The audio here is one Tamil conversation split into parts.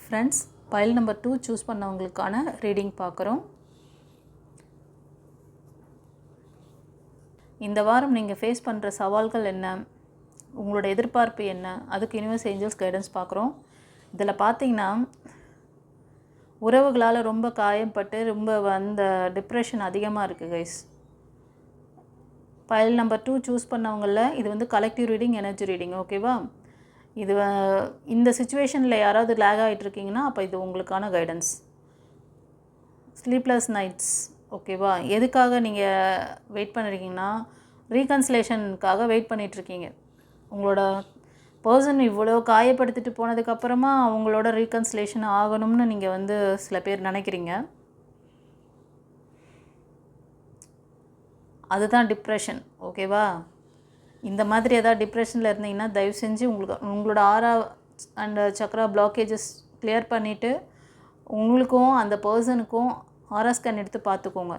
ஃப்ரெண்ட்ஸ், பைல் நம்பர் 2 சூஸ் பண்ணவங்களுக்கான ரீடிங் பார்க்குறோம். இந்த வாரம் நீங்கள் ஃபேஸ் பண்ணுற சவால்கள் என்ன, உங்களோட எதிர்பார்ப்பு என்ன, அதுக்கு யூனிவர்ஸ் ஏஞ்சல்ஸ் கைடன்ஸ் பார்க்குறோம். இதில் பார்த்தீங்கன்னா, உறவுகளால் ரொம்ப காயப்பட்டு ரொம்ப டிப்ரெஷன் அதிகமாக இருக்குது கைஸ். பைல் நம்பர் 2 சூஸ் பண்ணவங்களில் இது கலெக்டிவ் ரீடிங், எனர்ஜி ரீடிங். ஓகேவா? இது இந்த சுச்சுவேஷனில் யாராவது லேக் ஆகிட்ருக்கீங்கன்னா அப்போ இது உங்களுக்கான கைடன்ஸ். Sleepless nights. ஓகேவா? எதுக்காக நீங்கள் வெயிட் பண்ணிருக்கீங்கன்னா, ரீகன்சிலேஷனுக்காக வெயிட் பண்ணிகிட்ருக்கீங்க. உங்களோட பர்சன் இவ்வளோ காயப்படுத்திட்டு போனதுக்கப்புறமா அவங்களோட ரீகன்சிலேஷன் ஆகணும்னு நீங்கள் சில பேர் நினைக்கிறீங்க. அதுதான் டிப்ரெஷன். ஓகேவா? இந்த மாதிரி ஏதாவது டிப்ரெஷனில் இருந்தீங்கன்னா தயவு செஞ்சு உங்களோட ஆரா அண்ட் சக்ரா பிளாக்கேஜஸ் கிளியர் பண்ணிவிட்டு உங்களுக்கும் அந்த பர்சனுக்கும் ஆரா ஸ்கேன் எடுத்து பார்த்துக்கோங்க.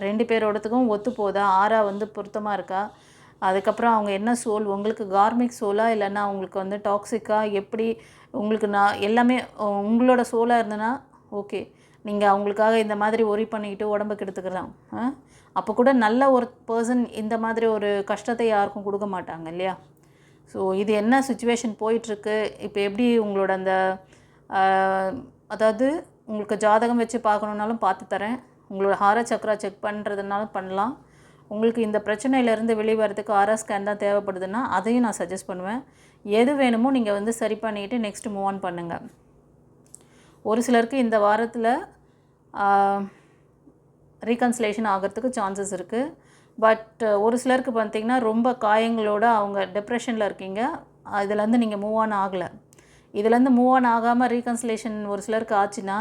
2 பேரோடத்துக்கும் ஒத்து போதா, ஆரா பொருத்தமாக இருக்கா, அதுக்கப்புறம் அவங்க என்ன சோல், உங்களுக்கு கார்மிக் சோலா இல்லைன்னா அவங்களுக்கு டாக்ஸிக்காக, எப்படி உங்களுக்கு எல்லாமே உங்களோட சோலாக இருந்ததுன்னா ஓகே, நீங்கள் அவங்களுக்காக இந்த மாதிரி ஒரி பண்ணிக்கிட்டு உடம்புக்கு எடுத்துக்கலாம். அப்போ கூட நல்ல ஒரு பர்சன் இந்த மாதிரி ஒரு கஷ்டத்தை யாருக்கும் கொடுக்க மாட்டாங்க இல்லையா? ஸோ இது என்ன சுச்சுவேஷன் போயிட்டுருக்கு, இப்போ எப்படி உங்களோட அதாவது உங்களுக்கு ஜாதகம் வச்சு பார்க்கணுன்னாலும் பார்த்து தரேன், உங்களோட ஹார சக்ரா செக் பண்ணுறதுனாலும் பண்ணலாம். உங்களுக்கு இந்த பிரச்சனையிலேருந்து வெளிவரத்துக்கு ஆரா ஸ்கேன் தான் தேவைப்படுதுன்னா அதையும் நான் சஜஸ்ட் பண்ணுவேன். எது வேணுமோ நீங்கள் சரி பண்ணிவிட்டு நெக்ஸ்ட்டு மூவ் ஆன் பண்ணுங்கள். ஒரு சிலருக்கு இந்த வாரத்தில் ரீகன்சிலேஷன் ஆகிறதுக்கு சான்சஸ் இருக்குது. பட் ஒரு சிலருக்கு பார்த்திங்கன்னா ரொம்ப காயங்களோட அவங்க டிப்ரெஷனில் இருக்கீங்க. இதுலேருந்து நீங்கள் மூவ் ஆன் ஆகலை. இதுலேருந்து மூவ் ஆன் ஆகாமல் ரீகன்சிலேஷன் ஒரு சிலருக்கு ஆச்சுன்னா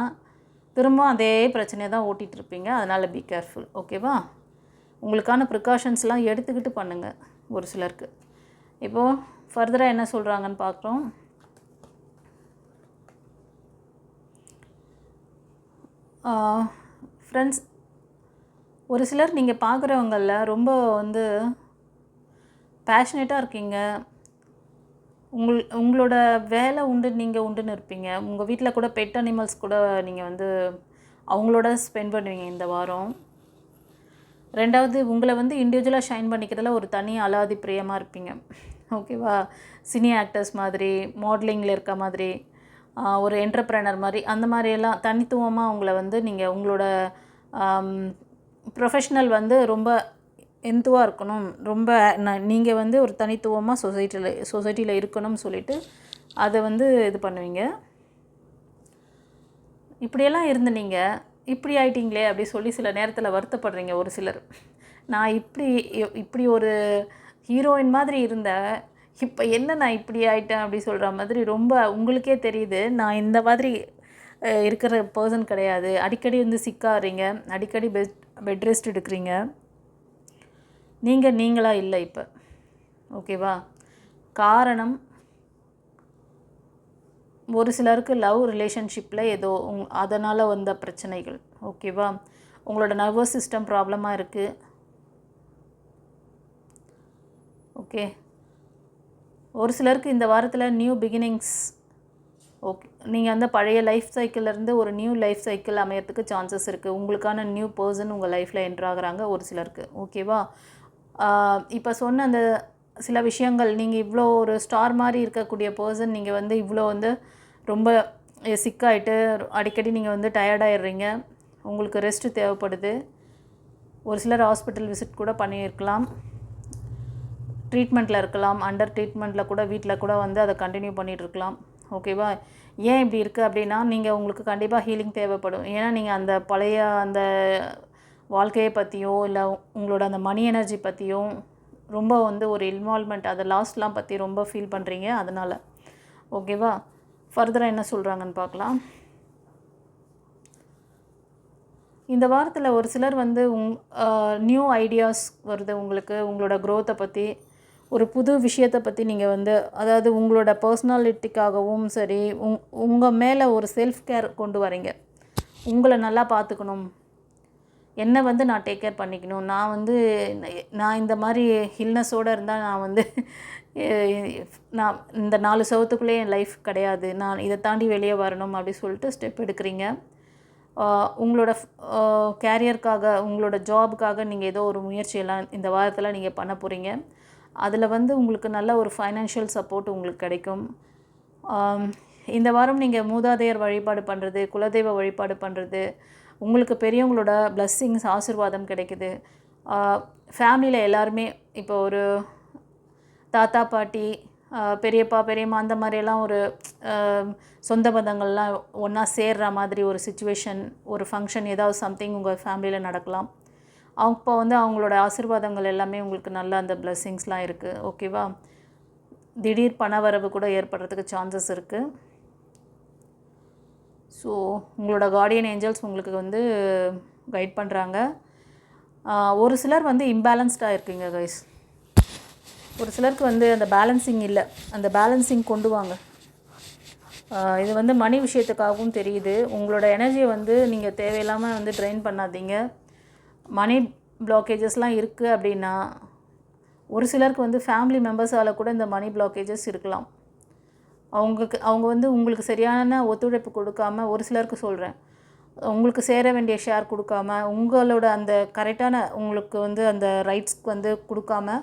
திரும்ப அதே பிரச்சனையை தான் ஓட்டிகிட்டு இருப்பீங்க. அதனால் பி கேர்ஃபுல். ஓகேவா? உங்களுக்கான ப்ரிகாஷன்ஸ்லாம் எடுத்துக்கிட்டு பண்ணுங்கள் ஒரு சிலருக்கு. இப்போது ஃபர்தராக என்ன சொல்கிறாங்கன்னு பார்க்குறோம். ஃப்ரெண்ட்ஸ், ஒரு சிலர் நீங்கள் பார்க்குறவங்களில் ரொம்ப பேஷனேட்டாக இருக்கீங்க. உங்களோட வேலை உண்டு, நீங்கள் உண்டுன்னு இருப்பீங்க. உங்கள் வீட்டில் கூட பெட் அனிமல்ஸ் கூட நீங்கள் அவங்களோட ஸ்பெண்ட் பண்ணுவீங்க இந்த வாரம். ரெண்டாவது, உங்களை இண்டிவிஜுவலாக ஷைன் பண்ணிக்கிறதுல ஒரு தனி அலாதி பிரியமாக இருப்பீங்க. ஓகேவா? சினி ஆக்டர்ஸ் மாதிரி, மாடலிங்கில் இருக்க மாதிரி, ஒரு என்டர்ப்ரெனர் மாதிரி, அந்த மாதிரியெல்லாம் தனித்துவமாக உங்களை நீங்கள் உங்களோட ப்ரொஃபஷ்னல் ரொம்ப எந்துவாக இருக்கணும், ரொம்ப நீங்கள் ஒரு தனித்துவமாக சொசைட்டியில் இருக்கணும்னு சொல்லிவிட்டு அதை இது பண்ணுவீங்க. இப்படியெல்லாம் இருந்து நீங்கள் இப்படி ஆயிட்டீங்களே அப்படி சொல்லி சில நேரத்தில் வருத்தப்படுறீங்க. ஒரு சிலர், நான் இப்படி ஒரு ஹீரோயின் மாதிரி இருந்தேன், இப்போ என்ன நான் இப்படி ஆயிட்டேன் அப்படி சொல்கிற மாதிரி ரொம்ப உங்களுக்கே தெரியுது. நான் இந்த மாதிரி இருக்கிற பர்சன் கிடையாது. அடிக்கடி சிக்காகிறீங்க, அடிக்கடி பெட் ரெஸ்ட் எடுக்கிறீங்க. நீங்களாக இல்லை இப்போ. ஓகேவா? காரணம், ஒரு சிலருக்கு லவ் ரிலேஷன்ஷிப்பில் ஏதோ அதனால் வந்த பிரச்சனைகள். ஓகேவா? உங்களோட நர்வஸ் சிஸ்டம் ப்ராப்ளமாக இருக்குது. ஓகே, ஒரு சிலருக்கு இந்த வாரத்தில் நியூ பிகினிங்ஸ். ஓகே, நீங்கள் பழைய லைஃப் சைக்கிள்லேருந்து ஒரு நியூ லைஃப் சைக்கிள் அமையறதுக்கு சான்சஸ் இருக்குது. உங்களுக்கான நியூ பர்சன் உங்கள் லைஃப்பில் என்ட்ராகிறாங்க ஒரு சிலருக்கு. ஓகேவா? இப்போ சொன்ன அந்த சில விஷயங்கள், நீங்கள் இவ்வளோ ஒரு ஸ்டார் மாதிரி இருக்கக்கூடிய பர்சன் நீங்கள் இவ்வளோ ரொம்ப சிக்காயிட்டு அடிக்கடி நீங்கள் டயர்டாயிடுறீங்க. உங்களுக்கு ரெஸ்ட்டு தேவைப்படுது. ஒரு சிலர் ஹாஸ்பிட்டல் விசிட் கூட பண்ணியிருக்கலாம், ட்ரீட்மெண்ட்டில் இருக்கலாம், அண்டர் ட்ரீட்மெண்ட்டில் கூட வீட்டில் கூட அதை கண்டினியூ பண்ணிகிட்ருக்கலாம். ஓகேவா? ஏன் இப்படி இருக்குது அப்படின்னா, உங்களுக்கு கண்டிப்பாக ஹீலிங் தேவைப்படும். ஏன்னா நீங்கள் அந்த பழைய அந்த வாழ்க்கையை பற்றியோ இல்லை உங்களோட அந்த மணி எனர்ஜி பற்றியும் ரொம்ப ஒரு இன்வால்மெண்ட், அதை லாஸ்ட்லாம் பற்றி ரொம்ப ஃபீல் பண்ணுறீங்க. அதனால் ஓகேவா? ஃபர்தராக என்ன சொல்கிறாங்கன்னு பார்க்கலாம். இந்த வாரத்தில் ஒரு சிலர் நியூ ஐடியாஸ் வருது உங்களுக்கு. உங்களோட க்ரோத்தை பற்றி, ஒரு புது விஷயத்தை பற்றி நீங்கள் அதாவது உங்களோட பர்சனாலிட்டிக்காகவும் சரி, உங்கள் மேலே ஒரு செல்ஃப் கேர் கொண்டு வரீங்க. உங்களை நல்லா பார்த்துக்கணும், என்னை நான் டேக் கேர் பண்ணிக்கணும், நான் இந்த மாதிரி ஹில்னஸோடு இருந்தால் நான் நான் இந்த 4 செவத்துக்குள்ளே என் லைஃப் கிடையாது, நான் இதை தாண்டி வெளியே வரணும் அப்படி சொல்லிட்டு ஸ்டெப் எடுக்கிறீங்க. உங்களோட கேரியருக்காக, உங்களோட ஜாபுக்காக நீங்கள் ஏதோ ஒரு முயற்சியெல்லாம் இந்த வாரத்தில் நீங்கள் பண்ண போகிறீங்க. அதில் வந்து உங்களுக்கு நல்ல ஒரு ஃபைனான்ஷியல் சப்போர்ட் உங்களுக்கு கிடைக்கும். இந்த வாரம் நீங்கள் மூதாதையர் வழிபாடு பண்ணுறது, குலதெய்வ வழிபாடு பண்ணுறது, உங்களுக்கு பெரியவங்களோட பிளஸ்ஸிங்ஸ் ஆசீர்வாதம் கிடைக்குது. ஃபேமிலியில் எல்லாருமே இப்போ ஒரு தாத்தா பாட்டி, பெரியப்பா பெரியம்மா அந்த மாதிரியெல்லாம் ஒரு சொந்த பந்தங்கள்லாம் ஒன்றா சேர்ற மாதிரி ஒரு சிச்சுவேஷன், ஒரு ஃபங்க்ஷன் ஏதாவது சம்திங் உங்கள் ஃபேமிலியில் நடக்கலாம். அப்போ வந்து அவங்களோட ஆசீர்வாதங்கள் எல்லாமே உங்களுக்கு நல்ல அந்த பிளெஸ்ஸிங்ஸ்லாம் இருக்குது. ஓகேவா? திடீர் பண வரவு கூட ஏற்படுறதுக்கு சான்சஸ் இருக்குது. ஸோ உங்களோட கார்டியன் ஏஞ்சல்ஸ் உங்களுக்கு வந்து கைட் பண்ணுறாங்க. ஒரு சிலர் வந்து இம்பேலன்ஸ்டாக இருக்குங்க கைஸ். ஒரு சிலருக்கு வந்து அந்த பேலன்சிங் இல்லை, அந்த பேலன்சிங் கொண்டு வாங்க. இது வந்து மணி விஷயத்துக்காகவும் தெரியுது. உங்களோட எனர்ஜியை வந்து நீங்கள் தேவையில்லாமல் வந்து ட்ரெயின் பண்ணாதீங்க. மணி பிளாக்கேஜஸ்லாம் இருக்குது அப்படின்னா ஒரு சிலருக்கு வந்து ஃபேமிலி மெம்பர்ஸால் கூட இந்த மணி பிளாக்கேஜஸ் இருக்கலாம். அவங்க வந்து உங்களுக்கு சரியான ஒத்துழைப்பு கொடுக்காம, ஒரு சிலருக்கு சொல்கிறேன், உங்களுக்கு சேர வேண்டிய ஷேர் கொடுக்காம, உங்களோட அந்த கரெக்டான உங்களுக்கு வந்து அந்த ரைட்ஸ்க்கு வந்து கொடுக்காம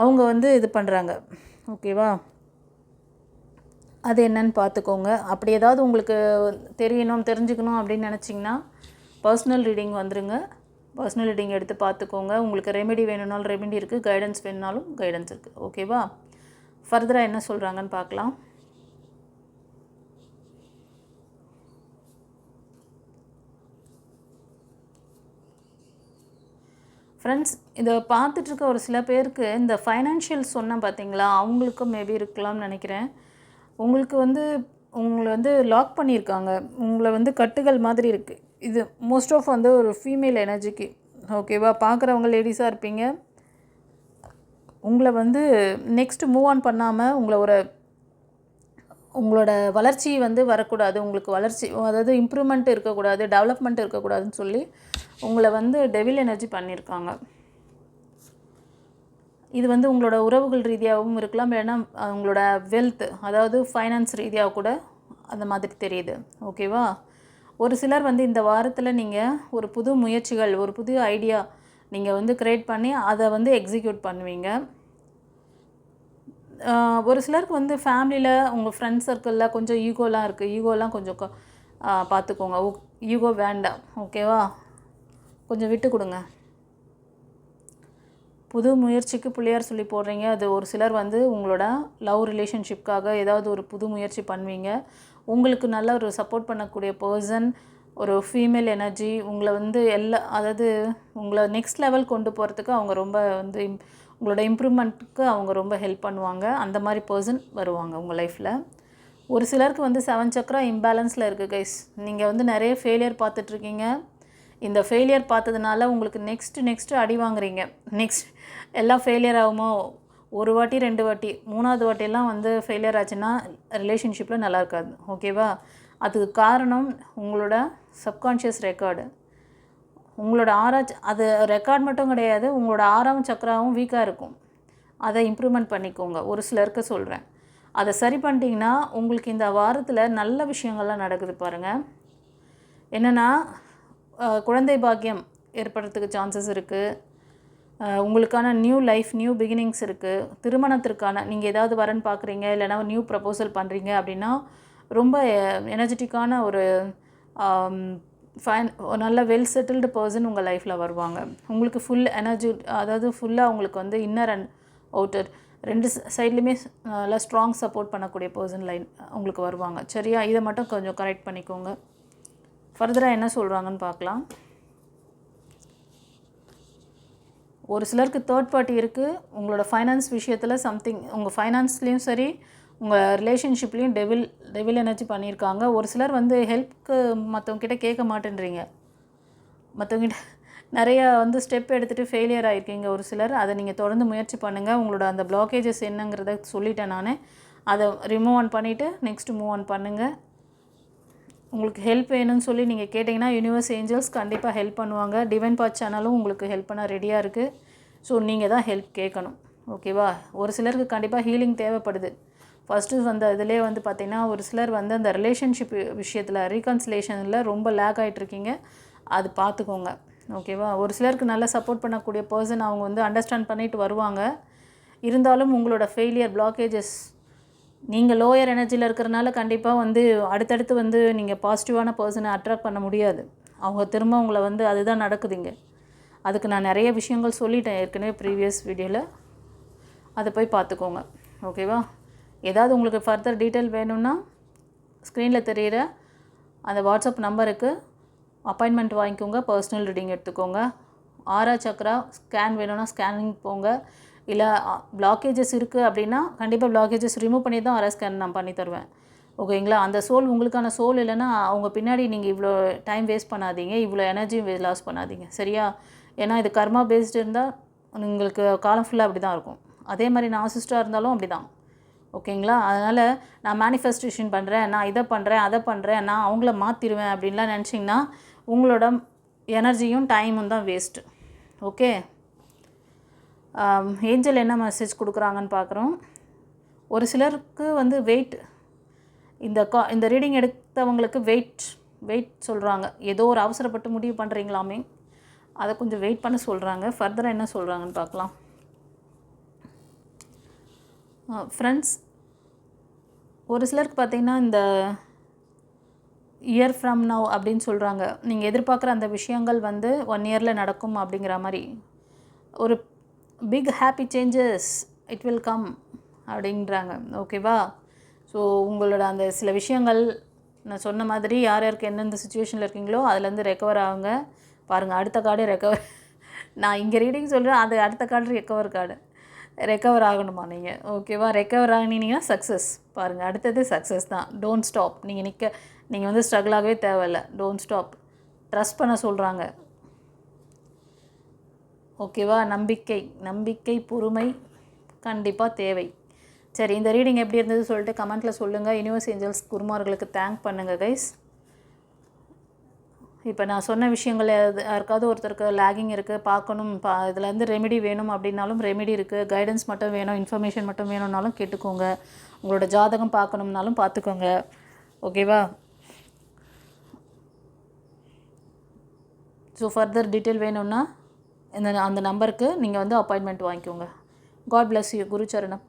அவங்க வந்து இது பண்ணுறாங்க. ஓகேவா? அது என்னன்னு பார்த்துக்கோங்க. அப்படி ஏதாவது உங்களுக்கு தெரிஞ்சுக்கணும் அப்படின்னு நினச்சிங்கன்னா பர்சனல் ரீடிங் வந்துருங்க. பர்சனல் ரீடிங் எடுத்து பார்த்துக்கோங்க. உங்களுக்கு ரெமெடி வேணும்னாலும் ரெமெடி இருக்குது, கைடன்ஸ் வேணும்னாலும் கைடன்ஸ் இருக்குது. ஓகேவா? ஃபர்தராக என்ன சொல்கிறாங்கன்னு பார்க்கலாம். ஃப்ரெண்ட்ஸ், இதை பார்த்துட்ருக்க ஒரு சில பேருக்கு இந்த ஃபைனான்ஷியல் சொன்னேன் பார்த்தீங்களா, அவங்களுக்கும் மேபி இருக்கலாம்னு நினைக்கிறேன். உங்களுக்கு வந்து உங்களை வந்து லாக் பண்ணியிருக்காங்க, உங்களை வந்து கட்டுகள் மாதிரி இருக்குது. இது மோஸ்ட் ஆஃப் வந்து ஒரு ஃபீமேல் எனர்ஜிக்கு. ஓகேவா? பார்க்குறவங்க லேடிஸாக இருப்பீங்க. உங்களை வந்து நெக்ஸ்ட்டு மூவ் ஆன் பண்ணாமல் உங்களோட வளர்ச்சி வந்து வரக்கூடாது, உங்களுக்கு வளர்ச்சி அதாவது இம்ப்ரூவ்மெண்ட் இருக்கக்கூடாது, டெவலப்மெண்ட் இருக்கக்கூடாதுன்னு சொல்லி உங்களை வந்து டெவில் எனர்ஜி பண்ணியிருக்காங்க. இது வந்து உங்களோட உறவுகள் ரீதியாகவும் இருக்கலாம், இல்லைன்னா உங்களோட வெல்த் அதாவது ஃபைனான்ஸ் ரீதியாக கூட அந்த மாதிரி தெரியுது. ஓகேவா? ஒரு சிலர் வந்து இந்த வாரத்தில் நீங்கள் ஒரு புது முயற்சிகள், ஒரு புது ஐடியா நீங்கள் வந்து க்ரியேட் பண்ணி அதை வந்து எக்ஸிக்யூட் பண்ணுவீங்க. ஒரு சிலருக்கு வந்து ஃபேமிலியில் உங்கள் ஃப்ரெண்ட்ஸ் சர்க்கிளில் கொஞ்சம் ஈகோலாம் இருக்குது. ஈகோலாம் கொஞ்சம் பார்த்துக்கோங்க. ஈகோ வேண்டாம். ஓகேவா? கொஞ்சம் விட்டு கொடுங்க. புது முயற்சிக்கு பிள்ளையார் சொல்லி போடுறீங்க. அது ஒரு சிலர் வந்து உங்களோட லவ் ரிலேஷன்ஷிப்காக ஏதாவது ஒரு புது முயற்சி பண்ணுவீங்க. உங்களுக்கு நல்ல ஒரு சப்போர்ட் பண்ணக்கூடிய பர்சன், ஒரு ஃபீமேல் எனர்ஜி உங்களை வந்து அதாவது உங்களை நெக்ஸ்ட் லெவல் கொண்டு போகிறதுக்கு அவங்க ரொம்ப வந்து உங்களோட இம்ப்ரூவ்மெண்ட்டுக்கு அவங்க ரொம்ப ஹெல்ப் பண்ணுவாங்க. அந்த மாதிரி பர்சன் வருவாங்க உங்கள் லைஃப்பில். ஒரு சிலருக்கு வந்து 7 சக்கரா இம்பேலன்ஸில் இருக்குது கைஸ். நீங்கள் வந்து நிறைய ஃபெயிலியர் பார்த்துட்ருக்கீங்க. இந்த ஃபெயிலியர் பார்த்ததுனால உங்களுக்கு நெக்ஸ்ட்டு அடி வாங்குறீங்க. எல்லாம் ஃபெயிலியர் ஆகுமோ, ஒரு வாட்டி 2 வாட்டி 3வது வாட்டியெல்லாம் வந்து ஃபெயிலியர் ஆச்சுன்னா ரிலேஷன்ஷிப்பில் நல்லா இருக்காது. ஓகேவா? அதுக்கு காரணம் உங்களோட சப்கான்ஷியஸ் ரெக்கார்டு. உங்களோட அது ரெக்கார்ட் மட்டும் கிடையாது, உங்களோட 6ஆம் சக்கராவும் வீக்காக இருக்கும். அதை இம்ப்ரூவ்மெண்ட் பண்ணிக்கோங்க. ஒரு சிலருக்கு சொல்கிறேன், அதை சரி பண்ணிட்டீங்கன்னா உங்களுக்கு இந்த வாரத்தில் நல்ல விஷயங்கள்லாம் நடக்குது பாருங்கள். என்னென்னா குழந்தை பாக்கியம் ஏற்படுறதுக்கு சான்சஸ் இருக்குது. உங்களுக்கான நியூ லைஃப், நியூ பிகினிங்ஸ் இருக்குது. திருமணத்திற்கான நீங்கள் ஏதாவது வரன் பார்க்குறீங்க, இல்லைனா நியூ ப்ரப்போசல் பண்ணுறீங்க அப்படின்னா ரொம்ப எனர்ஜெட்டிக்கான ஒரு நல்ல வெல் செட்டில்டு பர்சன் உங்கள் லைஃப்பில் வருவாங்க. உங்களுக்கு ஃபுல் எனர்ஜி, அதாவது ஃபுல்லாக உங்களுக்கு வந்து இன்னர் அண்ட் அவுட்டர் 2 சைட்லேயுமே நல்லா ஸ்ட்ராங் சப்போர்ட் பண்ணக்கூடிய பர்சன் உங்களுக்கு வருவாங்க. சரியா? இதை மட்டும் கொஞ்சம் கரெக்ட் பண்ணிக்கோங்க. ஃபர்தராக என்ன சொல்கிறாங்கன்னு பார்க்கலாம். ஒரு சிலருக்கு தேர்ட் பார்ட்டி இருக்குது. உங்களோட ஃபைனான்ஸ் விஷயத்தில் சம்திங், உங்கள் ஃபைனான்ஸ்லேயும் சரி உங்கள் ரிலேஷன்ஷிப்லேயும் டெவில் எனர்ஜி பண்ணியிருக்காங்க. ஒரு சிலர் வந்து ஹெல்ப்க்கு மற்றவங்ககிட்ட கேட்க மாட்டேன்றீங்க. மற்றவங்ககிட்ட நிறையா வந்து ஸ்டெப் எடுத்துகிட்டு ஃபெயிலியர் ஆகிருக்கீங்க ஒரு சிலர். அதை நீங்கள் தொடர்ந்து முயற்சி பண்ணுங்கள். உங்களோட அந்த பிளாக்கேஜஸ் என்னங்கிறத சொல்லிட்டேன் நான். அதை ரிமூவ் ஆன் பண்ணிவிட்டு நெக்ஸ்ட்டு மூவ் ஆன் பண்ணுங்கள். உங்களுக்கு ஹெல்ப் வேணும்னு சொல்லி நீங்கள் கேட்டிங்கன்னா யூனிவர்ஸ் ஏஞ்சல்ஸ் கண்டிப்பாக ஹெல்ப் பண்ணுவாங்க. டிவைன் பாத் சேனலும் உங்களுக்கு ஹெல்ப் பண்ண ரெடியாக இருக்குது. ஸோ நீங்கள் தான் ஹெல்ப் கேட்கணும். ஓகேவா? ஒரு சிலருக்கு கண்டிப்பாக ஹீலிங் தேவைப்படுது. ஃபஸ்ட்டு வந்த இதிலே வந்து பார்த்திங்கன்னா ஒரு சிலர் வந்து அந்த ரிலேஷன்ஷிப் விஷயத்தில் ரீகன்சிலேஷனில் ரொம்ப லேக் ஆகிட்ருக்கீங்க. அது பார்த்துக்கோங்க. ஓகேவா? ஒரு சிலருக்கு நல்லா சப்போர்ட் பண்ணக்கூடிய பர்சன் அவங்க வந்து அண்டர்ஸ்டாண்ட் பண்ணிட்டு வருவாங்க. இருந்தாலும் உங்களோட ஃபெயிலியர் பிளாக்கேஜஸ் நீங்கள் லோயர் எனர்ஜியில் இருக்கிறனால கண்டிப்பாக வந்து அடுத்தடுத்து வந்து நீங்கள் பாசிட்டிவான பர்சனை அட்ராக்ட் பண்ண முடியாது. அவங்க திரும்ப உங்களை வந்து அதுதான் நடக்குதுங்க. அதுக்கு நான் நிறைய விஷயங்கள் சொல்லிட்டேன் ஏற்கனவே ப்ரீவியஸ் வீடியோவில். அதை போய் பார்த்துக்கோங்க. ஓகேவா? ஏதாவது உங்களுக்கு ஃபர்தர் டீட்டெயில் வேணும்னா ஸ்க்ரீனில் தெரிகிற அந்த வாட்ஸ்அப் நம்பருக்கு அப்பாயின்மெண்ட் வாங்கிக்கோங்க. பர்சனல் ரீடிங் எடுத்துக்கோங்க. ஆரா சக்ரா ஸ்கேன் வேணும்னா ஸ்கேனிங் போங்க. இல்லை பிளாக்கேஜஸ் இருக்குது அப்படின்னா கண்டிப்பாக பிளாக்கேஜஸ் ரிமூவ் பண்ணி தான் ஆரா ஸ்கேன் நான் பண்ணி தருவேன். ஓகேங்களா? அந்த சோல் உங்களுக்கான சோல் இல்லைன்னா அவங்க பின்னாடி நீங்கள் இவ்வளோ டைம் வேஸ்ட் பண்ணாதீங்க, இவ்வளோ எனர்ஜியும் லாஸ் பண்ணாதீங்க. சரியா? ஏன்னா இது கர்மா பேஸ்டு இருந்தால் உங்களுக்கு காலம் ஃபுல்லாக அப்படி தான் இருக்கும். அதே மாதிரி நார்சிஸ்டாக இருந்தாலும் அப்படி தான். ஓகேங்களா? அதனால் நான் மேனிஃபெஸ்டேஷன் பண்ணுறேன், நான் இதை பண்ணுறேன், அதை பண்ணுறேன், நான் அவங்கள மாற்றிடுவேன் அப்படின்லாம் நினச்சிங்கன்னா உங்களோட எனர்ஜியும் டைமும் தான் வேஸ்ட்டு. ஓகே? ஏஞ்சல் என்ன மெசேஜ் கொடுக்குறாங்கன்னு பார்க்குறோம். ஒரு சிலருக்கு வந்து வெயிட் இந்த ரீடிங் எடுத்தவங்களுக்கு வெயிட் சொல்கிறாங்க. ஏதோ ஒரு அவசரப்பட்டு முடிவு பண்ணுறீங்களாமே, அதை கொஞ்சம் வெயிட் பண்ண சொல்கிறாங்க. ஃபர்தராக என்ன சொல்கிறாங்கன்னு பார்க்கலாம். ஃப்ரெண்ட்ஸ், ஒரு சிலருக்கு பார்த்திங்கன்னா இந்த இயர் ஃப்ரம் நவ் அப்படின்னு சொல்கிறாங்க. நீங்கள் எதிர்பார்க்குற அந்த விஷயங்கள் வந்து 1 இயரில் நடக்கும் அப்படிங்கிற மாதிரி ஒரு big happy changes it will come அப்படின்றாங்க. ஓகேவா? ஸோ உங்களோட அந்த சில விஷயங்கள் நான் சொன்ன மாதிரி யார் யாருக்கு எந்தெந்த சுச்சுவேஷனில் இருக்கீங்களோ அதுலேருந்து ரெக்கவர் ஆகுங்க. பாருங்கள், அடுத்த கார்டு ரெக்கவர். நான் இங்கே ரீடிங் சொல்கிறேன், அது அடுத்த கார்டு ரெக்கவர் ஆகணுமா நீங்கள்? ஓகேவா? ரெக்கவர் ஆகினீங்கன்னா சக்ஸஸ். பாருங்கள், அடுத்தது சக்ஸஸ் தான். Don't stop. நீங்கள் வந்து ஸ்ட்ரகிள் ஆகவே தேவையில்லை. Don't stop. ட்ரஸ்ட் பண்ண சொல்கிறாங்க. ஓகேவா? நம்பிக்கை பொறுமை கண்டிப்பாக தேவை. சரி, இந்த ரீடிங் எப்படி இருந்தது சொல்லிட்டு கமெண்ட்டில் சொல்லுங்கள். யூனிவர்ஸ் ஏஞ்சல்ஸ் குருமார்களுக்கு தேங்க் பண்ணுங்கள் கைஸ். இப்போ நான் சொன்ன விஷயங்கள் யாருக்காவது ஒருத்தருக்கு லேகிங் இருக்குது, பார்க்கணும், இதுலேருந்து ரெமெடி வேணும் அப்படின்னாலும் ரெமெடி இருக்குது. கைடன்ஸ் மட்டும் வேணும், இன்ஃபர்மேஷன் மட்டும் வேணும்னாலும் கேட்டுக்கோங்க. உங்களோட ஜாதகம் பார்க்கணும்னாலும் பார்த்துக்கோங்க. ஓகேவா? ஸோ ஃபர்தர் டீட்டெயில் வேணும்னா அந்த நம்பருக்கு நீங்கள் வந்து அப்பாயின்மெண்ட் வாங்கிக்கோங்க. God bless you. குரு சரணம்.